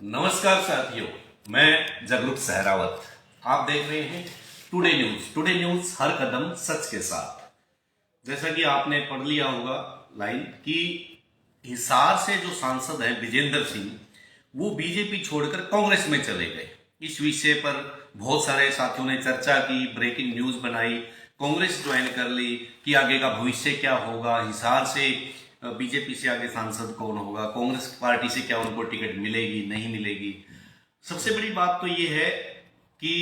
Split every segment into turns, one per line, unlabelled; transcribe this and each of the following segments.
नमस्कार साथियों, मैं जगरूप सहरावत। आप देख रहे हैं टुडे न्यूज। टुडे न्यूज, हर कदम सच के साथ। जैसा कि आपने पढ़ लिया होगा लाइन कि हिसार से जो सांसद है विजेंद्र सिंह, वो बीजेपी छोड़कर कांग्रेस में चले गए। इस विषय पर बहुत सारे साथियों ने चर्चा की, ब्रेकिंग न्यूज बनाई, कांग्रेस ज्वाइन कर ली कि आगे का भविष्य क्या होगा, हिसार से बीजेपी से आगे सांसद कौन होगा, कांग्रेस पार्टी से क्या उनको टिकट मिलेगी नहीं मिलेगी। सबसे बड़ी बात तो ये है कि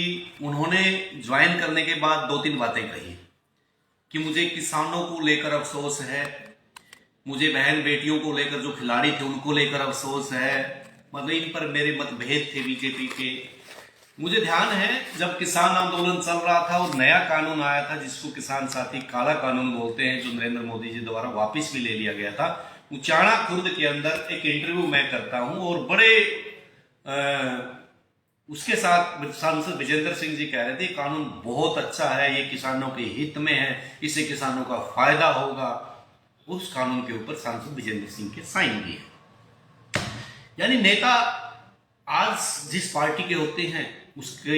उन्होंने ज्वाइन करने के बाद दो तीन बातें कही कि मुझे किसानों को लेकर अफसोस है, मुझे बहन बेटियों को लेकर, जो खिलाड़ी थे उनको लेकर अफसोस है, मतलब इन पर मेरे मतभेद थे बीजेपी के। मुझे ध्यान है जब किसान आंदोलन चल रहा था और नया कानून आया था जिसको किसान साथी काला कानून बोलते हैं, जो नरेंद्र मोदी जी द्वारा वापस भी ले लिया गया था। उचाणा खुर्द के अंदर एक इंटरव्यू मैं करता हूं और बड़े उसके साथ सांसद विजेंद्र सिंह जी कह रहे थे कानून बहुत अच्छा है, ये किसानों के हित में है, इससे किसानों का फायदा होगा। उस कानून के ऊपर सांसद विजेंद्र सिंह के साइन भी है। यानी नेता आज जिस पार्टी के होते हैं उसके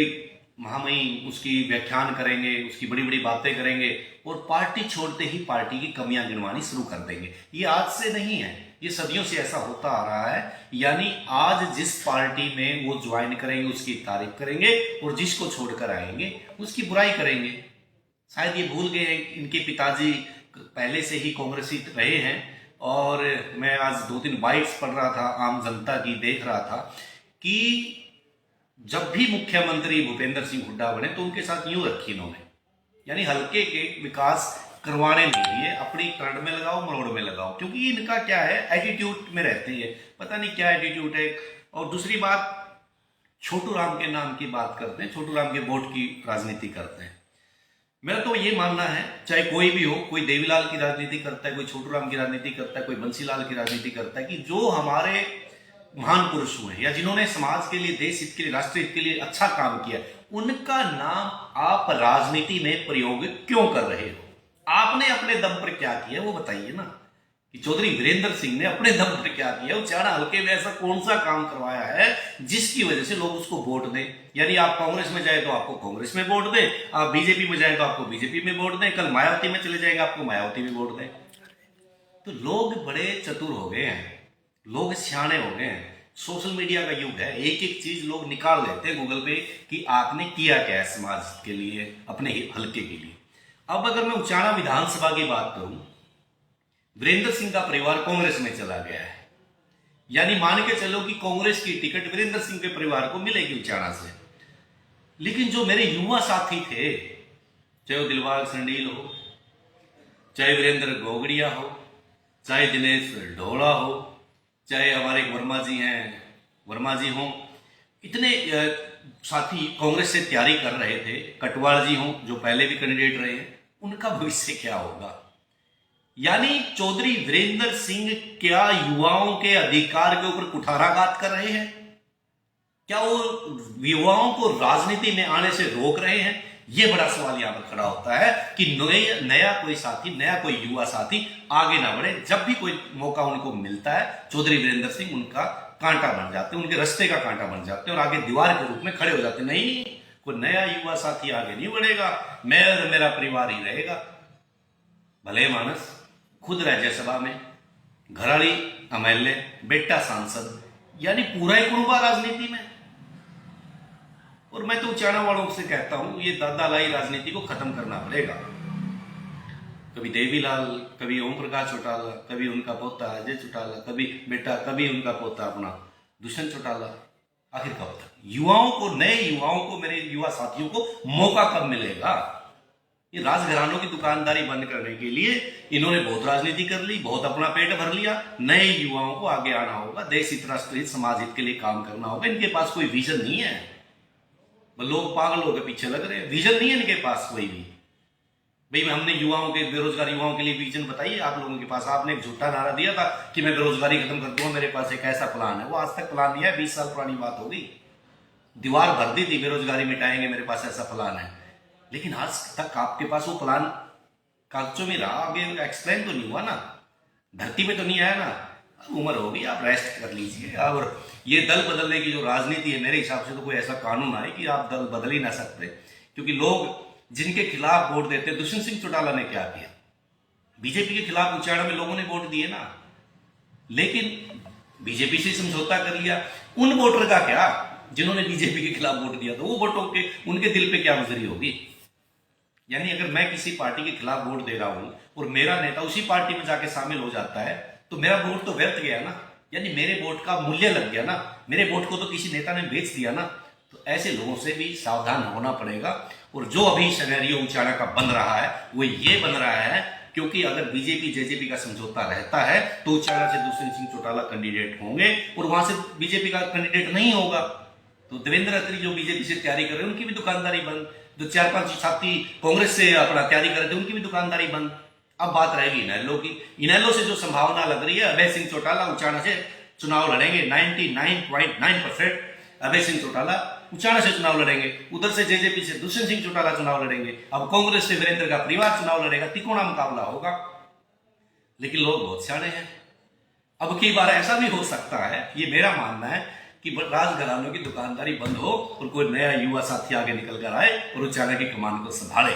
महामहिम उसकी व्याख्यान करेंगे, उसकी बड़ी बड़ी बातें करेंगे और पार्टी छोड़ते ही पार्टी की कमियां गिनवानी शुरू कर देंगे। ये आज से नहीं है, ये सदियों से ऐसा होता आ रहा है। यानी आज जिस पार्टी में वो ज्वाइन करेंगे उसकी तारीफ करेंगे और जिसको छोड़कर आएंगे उसकी बुराई करेंगे। शायद ये भूल गए हैं, इनके पिताजी पहले से ही कांग्रेसी रहे हैं। और मैं आज दो तीन बाइट्स पढ़ रहा था, आम जनता की देख रहा था कि जब भी मुख्यमंत्री भूपेंद्र सिंह हुड्डा बने तो उनके साथ यूं रखी इन्होंने, यानी हल्के के विकास करवाने के लिए अपनी करड़ में लगाओ, मरोड़ में लगाओ, क्योंकि इनका क्या है, एटीट्यूड में रहते हैं, पता नहीं क्या एटीट्यूड है। और दूसरी बात, छोटू राम के नाम की बात करते हैं, छोटू राम के वोट की राजनीति करते हैं। मेरा तो ये मानना है, चाहे कोई भी हो, कोई देवीलाल की राजनीति करता है, कोई छोटू राम की राजनीति करता है, कोई बंसीलाल की राजनीति करता है, कि जो हमारे महान पुरुष हुए या जिन्होंने समाज के लिए, देश हित के लिए, राष्ट्र हित के लिए अच्छा काम किया, उनका नाम आप राजनीति में प्रयोग क्यों कर रहे हो? आपने अपने दम पर क्या किया वो बताइए ना। कि चौधरी वीरेंद्र सिंह ने अपने दम पर क्या किया, उचाणा हल्के में ऐसा कौन सा काम करवाया है जिसकी वजह से लोग उसको वोट दें। यानी आप कांग्रेस में जाए तो आपको कांग्रेस में वोट दें, आप बीजेपी में जाए तो आपको बीजेपी में वोट दें, कल मायावती में चले जाएंगे आपको मायावती में वोट दें। तो लोग बड़े चतुर हो गए हैं, लोग सियाने हो गए हैं। सोशल मीडिया का युग है, एक एक चीज लोग निकाल लेते हैं गूगल पे कि आपने किया क्या है समाज के लिए, अपने हल्के के लिए। अब अगर मैं उचाणा विधानसभा की बात करूं, वीरेंद्र सिंह का परिवार कांग्रेस में चला गया है, यानी मान के चलो कि कांग्रेस की टिकट वीरेंद्र सिंह के परिवार को मिलेगी उचाणा से। लेकिन जो मेरे युवा साथी थे, चाहे वो दिलबाग संडील हो, चाहे वीरेंद्र गोगड़िया हो, चाहे दिनेश ढोला हो, चाहे हमारे वर्मा जी हैं, वर्मा जी हों, इतने साथी कांग्रेस से तैयारी कर रहे थे, कटवाल जी हों जो पहले भी कैंडिडेट रहे हैं, उनका भविष्य क्या होगा? यानी चौधरी वीरेंद्र सिंह क्या युवाओं के अधिकार के ऊपर कुठाराघात कर रहे हैं? क्या वो युवाओं को राजनीति में आने से रोक रहे हैं? ये बड़ा सवाल यहां पर खड़ा होता है कि नया कोई साथी, नया कोई युवा साथी आगे ना बढ़े। जब भी कोई मौका उनको मिलता है, चौधरी वीरेंद्र सिंह उनका कांटा बन जाते हैं, उनके रास्ते का कांटा बन जाते हैं और आगे दीवार के रूप में खड़े हो जाते हैं। नहीं, कोई नया युवा साथी आगे नहीं बढ़ेगा, मैं और मेरा परिवार ही रहेगा। भले मानस, खुद राज्यसभा में, घराड़ी एमएलए, बेटा सांसद, यानी पूरा ही कुरुबा राजनीति में। और मैं तो उचाणा वालों से कहता हूं, ये दादा लाई राजनीति को खत्म करना पड़ेगा। कभी देवीलाल, कभी ओम प्रकाश चौटाला, कभी उनका पोता अजय चौटाला, कभी बेटा, कभी उनका पोता अपना दुष्यंत चौटाला। आखिर कब तक? युवाओं को, नए युवाओं को, मेरे युवा साथियों को मौका कब मिलेगा? ये राजघरानों की दुकानदारी बंद करने के लिए इन्होंने बहुत राजनीति कर ली, बहुत अपना पेट भर लिया। नए युवाओं को आगे आना होगा, देश हित, राष्ट्र हित, समाज हित के लिए काम करना होगा। इनके पास कोई विजन नहीं है, लोग पागल होकर पीछे लग रहे हैं। विजन नहीं है इनके पास कोई भी। भाई हमने युवाओं के, बेरोजगार युवाओं के लिए विजन बताइए आप लोगों के पास। आपने एक झूठा नारा दिया था कि मैं बेरोजगारी खत्म कर दूंगा, मेरे पास एक ऐसा प्लान है। वो आज तक प्लान नहीं है, 20 साल पुरानी बात होगी। दीवार भर दी थी, बेरोजगारी मिटाएंगे, मेरे पास ऐसा प्लान है। लेकिन आज तक आपके पास वो प्लान कागजों में रहा, आगे एक्सप्लेन तो नहीं हुआ ना, धरती पे तो नहीं आया ना। उम्र होगी, आप रेस्ट कर लीजिए। और ये दल बदलने की जो राजनीति है, मेरे हिसाब से तो कोई ऐसा कानून आए कि आप दल बदल ही ना सकते, क्योंकि लोग जिनके खिलाफ वोट देते हैं, दुष्यंत सिंह चौटाला ने क्या किया, बीजेपी के खिलाफ उच्चारण में लोगों ने वोट दिए ना, लेकिन बीजेपी से समझौता कर लिया। उन वोटर का क्या जिन्होंने बीजेपी के खिलाफ वोट दिया, तो वो वोटों के उनके दिल पे क्या गुजरी होगी। यानी अगर मैं किसी पार्टी के खिलाफ वोट दे रहा हूं और मेरा नेता उसी पार्टी में जाके शामिल हो जाता है, तो मेरा वोट तो व्यर्थ गया ना, यानी मेरे वोट का मूल्य लग गया ना, मेरे वोट को तो किसी नेता ने बेच दिया ना। तो ऐसे लोगों से भी सावधान होना पड़ेगा। और जो अभी सिनेरियो उचाना का बन रहा है वो ये बन रहा है क्योंकि अगर बीजेपी जेजेपी का समझौता रहता है तो उचाना से दुष्यंत सिंह चौटाला कैंडिडेट होंगे और वहां से बीजेपी का कैंडिडेट नहीं होगा, तो देवेंद्र अत्री जो बीजेपी से तैयारी कर रहे हैं उनकी भी दुकानदारी बंद, जो 4-5 साथी कांग्रेस से अपना तैयारी कर रहे थे उनकी भी दुकानदारी बंद। अब बात रहेगी इनेलो की। इनेलो से जो संभावना लग रही है, अभय सिंह चौटाला उचाना से चुनाव लड़ेंगे। 99.9% अभय सिंह चौटाला उचाना से चुनाव लड़ेंगे। उधर से जेजेपी से दुष्यंत सिंह चौटाला चुनाव लड़ेंगे। अब कांग्रेस से वीरेंद्र का परिवार चुनाव लड़ेगा। तिकोना मुकाबला होगा, लेकिन लोग बहुत सियाणे हैं। अब की बार ऐसा भी हो सकता है, ये मेरा मानना है, कि राजघरानों की दुकानदारी बंद हो और कोई नया युवा साथी आगे निकल कर आए और उचाना की कमान को संभाले।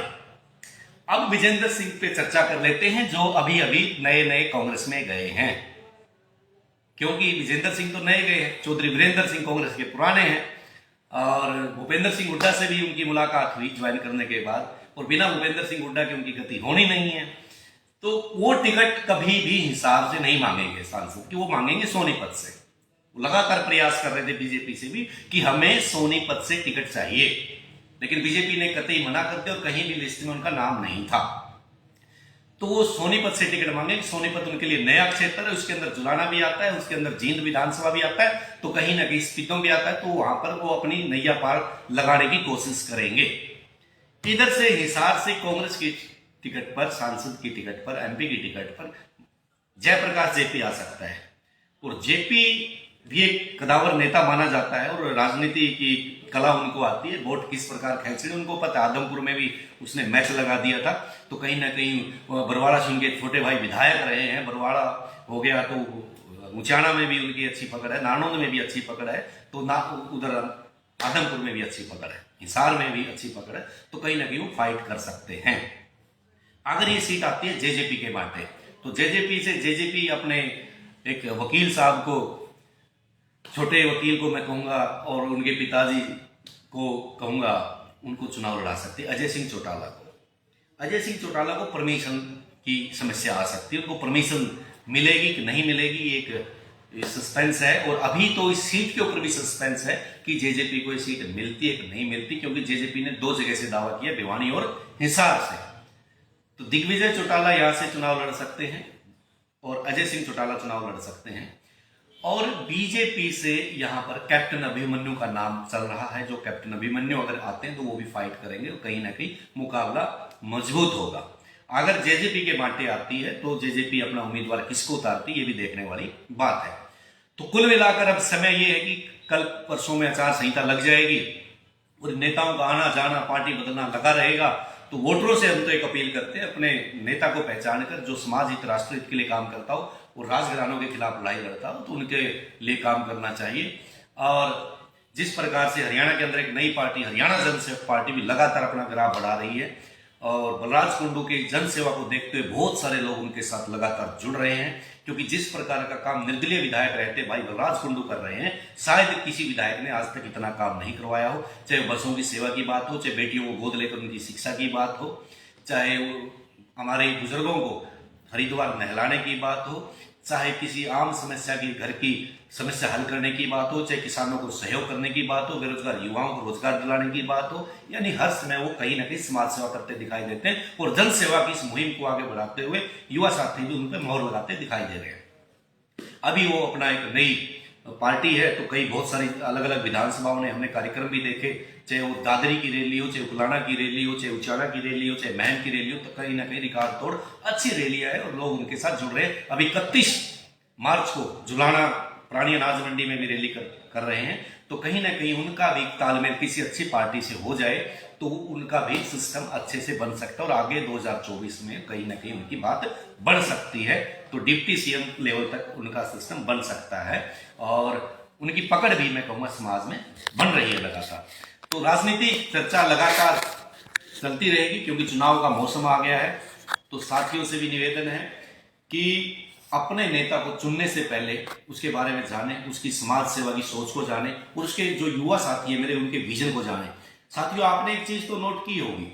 अब विजेंद्र सिंह पे चर्चा कर लेते हैं, जो अभी अभी नए नए कांग्रेस में गए हैं। क्योंकि विजेंद्र सिंह तो नए गए हैं, चौधरी वीरेंद्र सिंह कांग्रेस के पुराने हैं, और भूपेंद्र सिंह हुड्डा से भी उनकी मुलाकात हुई ज्वाइन करने के बाद, और बिना भूपेंद्र सिंह हुड्डा की उनकी गति होनी नहीं है। तो वो टिकट कभी भी हिसाब से नहीं मांगेंगे सांसद की, वो मांगेंगे सोनीपत से। लगातार प्रयास कर रहे थे बीजेपी से भी कि हमें सोनीपत से टिकट चाहिए, लेकिन बीजेपी ने कतई मना कर दिया और कहीं भी लिस्ट में उनका नाम नहीं था। तो वो सोनीपत से टिकट मांगे। सोनीपत उनके लिए नया क्षेत्र है, उसके अंदर जुलाना भी आता है, उसके अंदर जींद विधानसभा भी आता है, तो कहीं ना कहीं स्पीतों भी आता है, तो वहां पर वो अपनी नैया पार लगाने की कोशिश करेंगे। इधर से हिसार से कांग्रेस की टिकट पर, सांसद की टिकट पर, एमपी की टिकट पर जयप्रकाश जेपी आ सकता है। और जेपी भी एक कदावर नेता माना जाता है और राजनीति की कला उनको आती है, वोट किस प्रकार खेचने उनको पता। आदमपुर में भी उसने मैच लगा दिया था, तो कहीं ना कहीं बरवाड़ा से उनके छोटे भाई विधायक रहे हैं। बरवाड़ा हो गया तो उचाना में भी उनकी अच्छी पकड़ है, नानौद में भी अच्छी पकड़ है, तो ना उधर आदमपुर में भी अच्छी पकड़ है, हिसार में भी अच्छी पकड़ है, तो कहीं ना कहीं वो फाइट कर सकते हैं। अगर ये सीट आती है जेजेपी के बाटे, तो जेजेपी अपने एक वकील साहब को, छोटे वकील को मैं कहूंगा, और उनके पिताजी को कहूंगा, उनको चुनाव लड़ा सकते हैं। अजय सिंह चौटाला को परमिशन की समस्या आ सकती है, उनको परमिशन मिलेगी कि नहीं मिलेगी, एक सस्पेंस है। और अभी तो इस सीट के ऊपर भी सस्पेंस है कि जेजेपी को ये सीट मिलती है कि नहीं मिलती, क्योंकि जेजेपी ने 2 जगह से दावा किया, भिवानी और हिसार से। तो दिग्विजय चौटाला यहां से चुनाव लड़ सकते हैं और अजय सिंह चौटाला चुनाव लड़ सकते हैं। और बीजेपी से यहां पर कैप्टन अभिमन्यु का नाम चल रहा है, जो कैप्टन अभिमन्यु अगर आते हैं तो वो भी फाइट करेंगे और कहीं ना कहीं मुकाबला मजबूत होगा। अगर जेजेपी के बाटे आती है तो जेजेपी अपना उम्मीदवार किसको उतारती है, ये भी देखने वाली बात है। तो कुल मिलाकर अब समय ये है कि कल परसों में आचार संहिता लग जाएगी और नेताओं का आना जाना, पार्टी बदलना लगा रहेगा। तो वोटरों से हम तो एक अपील करते हैं, अपने नेता को पहचान कर, जो समाज हित राष्ट्र हित के लिए काम करता हो और राजघरानों के खिलाफ लड़ाई लड़ता हो, तो उनके लिए काम करना चाहिए। और जिस प्रकार से हरियाणा के अंदर एक नई पार्टी, हरियाणा जनसेवक पार्टी, भी लगातार अपना ग्राफ बढ़ा रही है, और बलराज कुंडू की जनसेवा को देखते हुए बहुत सारे लोग उनके साथ लगातार जुड़ रहे हैं, क्योंकि जिस प्रकार का काम निर्दलीय विधायक रहते भाई बलराज कुंडू कर रहे हैं, शायद किसी विधायक ने आज तक इतना काम नहीं करवाया हो। चाहे बसों की सेवा की बात हो, चाहे बेटियों को गोद लेकर उनकी शिक्षा की बात हो, चाहे हमारे बुजुर्गों को हरिद्वार नहलाने की बात हो, चाहे किसी आम समस्या की, घर की समस्या हल करने की बात हो, चाहे किसानों को सहयोग करने की बात हो, बेरोजगार युवाओं को रोजगार दिलाने की बात हो, यानी हर समय वो कहीं ना कहीं समाज सेवा करते दिखाई देते हैं। और जन सेवा की इस मुहिम को आगे बढ़ाते हुए युवा साथी भी उन पर मोहर लगाते दिखाई दे रहे हैं। अभी वो अपना एक नई पार्टी है, तो कई बहुत सारी अलग अलग विधानसभाओं ने हमने कार्यक्रम भी देखे, चाहे वो दादरी की रैली हो, चाहे उकलाना की रैली हो, चाहे उचाना की रैली हो, चाहे महम की रैली हो, तो कहीं ना कहीं रिकॉर्ड तोड़ अच्छी रैलियां है और लोग उनके साथ जुड़ रहे हैं। अभी 31 मार्च को जुलाना प्राणी अनाज मंडी में भी रैली कर रहे हैं, तो कहीं ना कहीं उनका भी तालमेल किसी अच्छी पार्टी से हो जाए तो उनका भी सिस्टम अच्छे से बन सकता है और आगे 2024 में कहीं ना कहीं उनकी बात बढ़ सकती है। तो डिप्टी सीएम लेवल तक उनका सिस्टम बन सकता है और उनकी पकड़ भी मैं कहूँगा समाज में बन रही है लगातार। तो राजनीतिक चर्चा लगातार चलती रहेगी क्योंकि चुनाव का मौसम आ गया है। तो साथियों से भी निवेदन है कि अपने नेता को चुनने से पहले उसके बारे में जाने, उसकी समाज सेवा की सोच को जाने और उसके जो युवा साथी है मेरे, उनके विजन को जाने। साथियों, आपने एक चीज तो नोट की होगी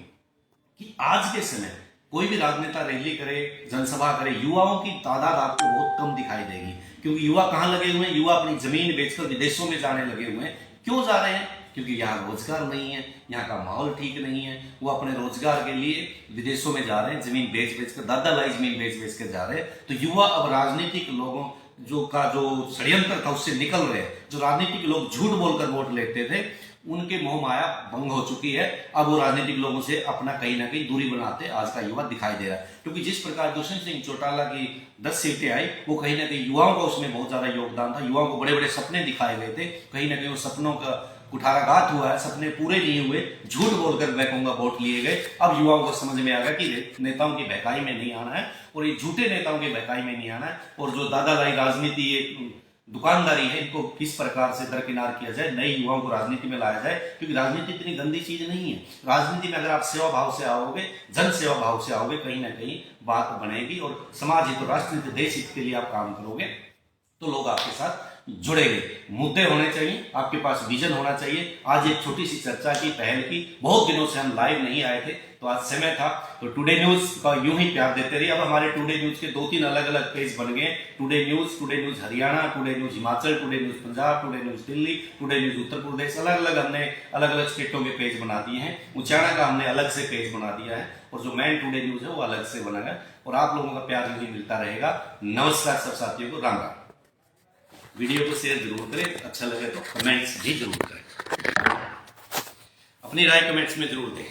कि आज के समय कोई भी राजनेता रैली करे, जनसभा करे, युवाओं की तादाद आपको बहुत कम दिखाई देगी। क्योंकि युवा कहाँ लगे हुए हैं? युवा अपनी जमीन बेचकर विदेशों में जाने लगे हुए हैं। क्यों जा रहे हैं? क्योंकि यहाँ रोजगार नहीं है, यहाँ का माहौल ठीक नहीं है। वो अपने रोजगार के लिए विदेशों में जा रहे हैं, जमीन बेच बेच कर, दादा लाई जमीन बेच बेच कर जा रहे हैं। तो युवा अब राजनीतिक लोगों जो षड्यंत्र था उससे निकल रहे हैं। जो राजनीतिक लोग झूठ बोलकर वोट लेते थे, उनके मोह माया भंग हो चुकी है। अब वो राजनीतिक लोगों से अपना कहीं ना कहीं दूरी बनाते आज का युवा दिखाई दे रहा है। क्योंकि जिस प्रकार दुष्यंत सिंह चौटाला की 10 सीटें आई, वो कहीं ना कहीं युवाओं का उसमें बहुत ज्यादा योगदान था। युवाओं को बड़े बड़े सपने दिखाए गए थे, कहीं ना कहीं वो सपनों का कुठाराघात हुआ है, सपने पूरे नहीं हुए, झूठ बोलकर मैं कहूंगा वोट लिए गए। अब युवाओं को समझ में आ गया कि नेताओं की बहकाई में नहीं आना है और ये झूठे नेताओं की बहकाई में नहीं आना है। और जो दादालाई राजनीति, ये दुकानदारी है, इनको किस प्रकार से दरकिनार किया जाए, नए युवाओं को राजनीति में लाया जाए। क्योंकि राजनीति इतनी गंदी चीज नहीं है। राजनीति में अगर आप सेवा भाव से आओगे, जन सेवा भाव से आओगे, कहीं ना कहीं बात बनेगी और समाज हित, राष्ट्र हित, देश हित के लिए आप काम करोगे तो लोग आपके साथ जुड़ेंगे। मुद्दे होने चाहिए, आपके पास विजन होना चाहिए। आज एक छोटी सी चर्चा की, पहल की, बहुत दिनों से हम लाइव नहीं आए थे तो आज समय था। तो टुडे न्यूज का यूं ही प्यार देते रहिए। अब हमारे टुडे न्यूज के 2-3 अलग अलग पेज बन गए। Today news Haryana, today news Himachal, today news Punjab, today news Delhi, today news Uttar Pradesh, अलग अलग हमने अलग अलग स्टेटों के पेज बना दिए हैं। उचाना का हमने अलग से पेज बना दिया है और जो मेन टुडे न्यूज है वो अलग से बना है। और आप लोगों का प्यार मुझे मिलता रहेगा। नमस्कार सब साथियों को, राम राम। वीडियो को शेयर जरूर करें, अच्छा लगे तो कमेंट्स भी जरूर करें, अपनी राय कमेंट्स में जरूर दें।